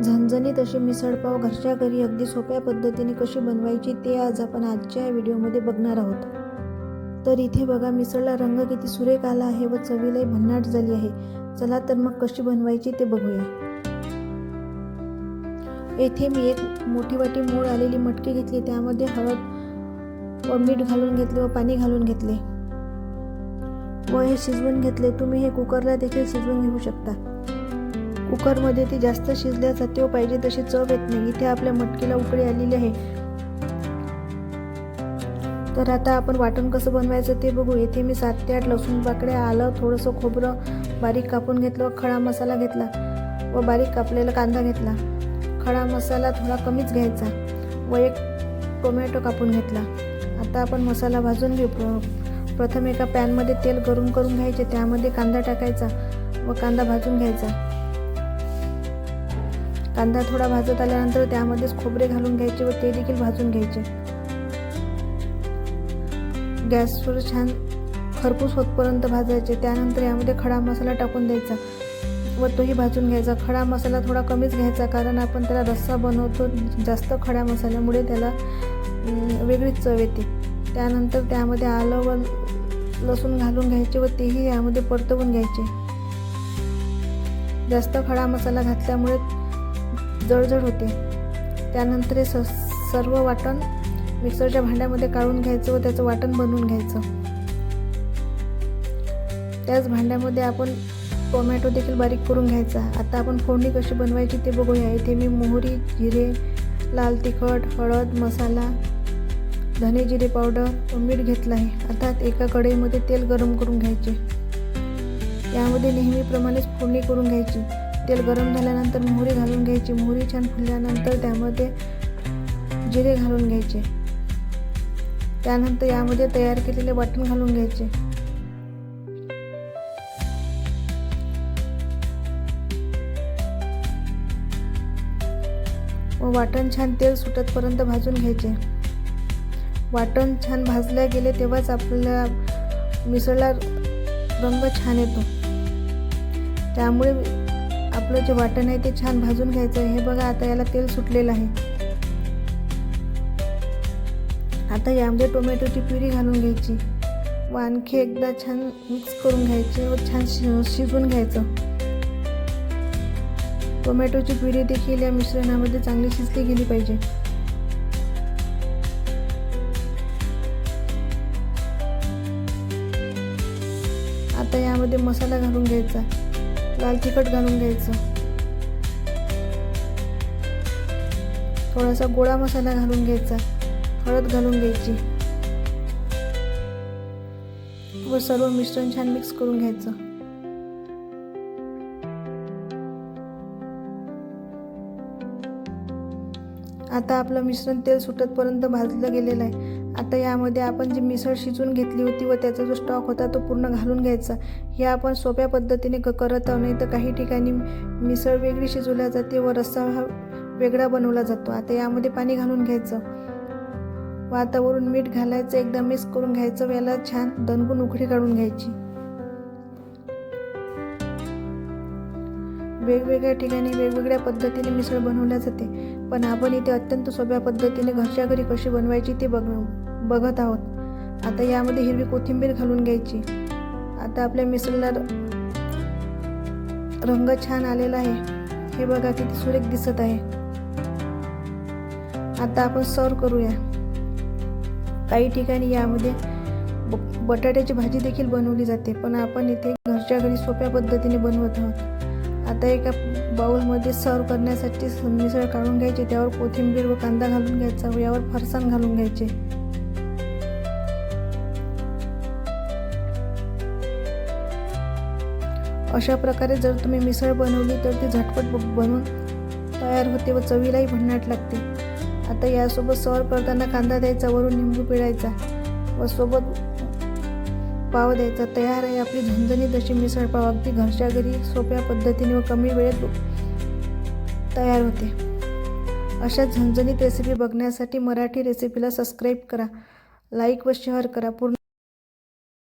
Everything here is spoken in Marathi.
झणझणीत अशी मिसळपाव घरच्या घरी अगदी सोप्या पद्धतीने कशी बनवायची ते आज आपण आजच्या व्हिडिओमध्ये बघणार आहोत। तर इथे बघा मिसळला रंग किती सुरेख आला आहे व चवीलाही भन्नाट झाली आहे। चला तर मग कशी बनवायची ते बघूया। येथे मी एक मोठी वाटी मूळ आलेली मटकी घेतली, त्यामध्ये हळद व मीठ घालून घेतले व पाणी घालून घेतले व हे शिजवून घेतले। तुम्ही हे कुकरला देखील शिजवून घेऊ शकता। कुकरमध्ये ती जास्त शिजल्या जाते व पाहिजे तशी चव येत नाही। इथे आपल्या मटकीला उकळी आलेली आहे। तर आता आपण वाटण कसं बनवायचं ते बघू। येथे मी 7 ते 8 लसूण पाकळ्या, आलं, थोडंसं खोबरं बारीक कापून घेतलं व खडा मसाला घेतला व बारीक कापलेला कांदा घेतला। खडा मसाला थोडा कमीच घ्यायचा व एक टोमॅटो कापून घेतला। आता आपण मसाला भाजून घेऊ। प्रथम एका पॅनमध्ये तेल गरम करून घ्यायचे, त्यामध्ये कांदा टाकायचा व कांदा भाजून घ्यायचा। कांदा थोडा भाजत आल्यानंतर त्यामध्येच खोबरे घालून घ्यायचे व ते देखील भाजून घ्यायचे। गॅसवर छान खरपूस होतपर्यंत भाजायचे। त्यानंतर यामध्ये खडा मसाला टाकून द्यायचा व तोही भाजून घ्यायचा। खडा मसाला थोडा कमीच घ्यायचा, कारण आपण त्याला रस्सा बनवतो। जास्त खड्या मसाल्यामुळे त्याला वेगळीच चव येते। त्यानंतर त्यामध्ये आलं व लसूण घालून घ्यायचे व तेही यामध्ये परतवून घ्यायचे। जास्त खडा मसाला घातल्यामुळे जळजळ होते। त्यानंतर हे सर्व वाटण मिक्सरच्या भांड्यामध्ये काढून घ्यायचं व त्याचं वाटण बनवून घ्यायचं। त्याच भांड्यामध्ये आपण टोमॅटो देखील बारीक करून घ्यायचा। आता आपण फोडणी कशी बनवायची ते बघूया। इथे मी मोहरी, जिरे, लाल तिखट, हळद, मसाला, धने जिरे पावडर व मीठ घेतलं आहे। आता एका कढईमध्ये तेल गरम करून घ्यायचे। यामध्ये नेहमीप्रमाणेच फोडणी करून घ्यायची। तेल गरम झाल्यानंतर मोहरी घालून घ्यायची। मोहरी छान फुलल्यानंतर त्यामध्ये जिरे घालून घ्यायचे। त्यानंतर यामध्ये तयार केलेले वाटण घालून घ्यायचे। व वाटण छान तेल सुटतपर्यंत भाजून घ्यायचे। वाटण छान भाजले गेले तेव्हाच आपल्या मिसळला रंग छान येतो। त्यामुळे आपलं जे वाटण आहे ते छान भाजून घ्यायचं। हे बघा आता याला तेल सुटलेलं आहे। आता यामध्ये टोमॅटोची प्युरी घालून घ्यायची व आणखी एकदा छान मिक्स करून घ्यायचे व छान शिजवून घ्यायचं। टोमॅटोची प्युरी देखील या मिश्रणामध्ये चांगली शिजली गेली पाहिजे। आता यामध्ये मसाला घालून घ्यायचा, लाल तिखट घालून घ्यायचं, थोडासा गोडा मसाला घालून घ्यायचा, हळद घालून घ्यायची व सर्व मिश्रण छान मिक्स करून घ्यायचं। आता आपलं मिश्रण तेल सुटतपर्यंत भाजलं गेलेलं आहे। आता यामध्ये आपण जी मिसळ शिजवून घेतली होती व त्याचा जो स्टॉक होता तो पूर्ण घालून घ्यायचा। हे आपण सोप्या पद्धतीने करत आहोत, नाही तर काही ठिकाणी मिसळ वेगळी शिजवल्या जाते व रस्सा हा वेगळा बनवला जातो। आता यामध्ये पाणी घालून घ्यायचं व आता वरून मीठ घालायचं, एकदा मिक्स करून घ्यायचं व याला छान दणकून उकळी काढून घ्यायची। वेगवेगळ्या ठिकाणी वेगवेगळ्या पद्धतीने मिसळ बनवल्या जाते, पण आपण इथे अत्यंत सोप्या पद्धतीने घरच्या घरी कशी बनवायची ते बघत आहोत। आता यामध्ये हिरवी कोथिंबीर घालून घ्यायची। आता आपल्या मिसळला रंग छान आलेला आहे। हे बघा किती सुरेख दिसत आहे। आता आपण सर्व करूया। काही ठिकाणी यामध्ये बटाट्याची भाजी देखील बनवली जाते, पण आपण इथे घरच्या घरी सोप्या पद्धतीने बनवत आहोत। आता एका बाउलमध्ये सर्व करण्यासाठी मिसळ काढून घ्यायची, त्यावर कोथिंबीर व कांदा घालून घ्यायचा व यावर फरसाण घालून घ्यायचे। अशा प्रकारे जर तुम्ही मिसळ बनवली तर ती झटपट बनून तयार होते व चवीलाही भन्नाट लागते। आता यासोबत सर्व करताना कांदा द्यायचा, वरून लिंबू पिळायचा व सोबत पाव द्यायचा। तयार आहे आपली झणझणीत अशी मिसळ पाव। अगदी घरच्या घरी सोप्या पद्धतीने व कमी वेळेत तयार होते। अशा झणझणीत रेसिपी बघण्यासाठी मराठी रेसिपीला सबस्क्राईब करा, लाईक व शेअर करा।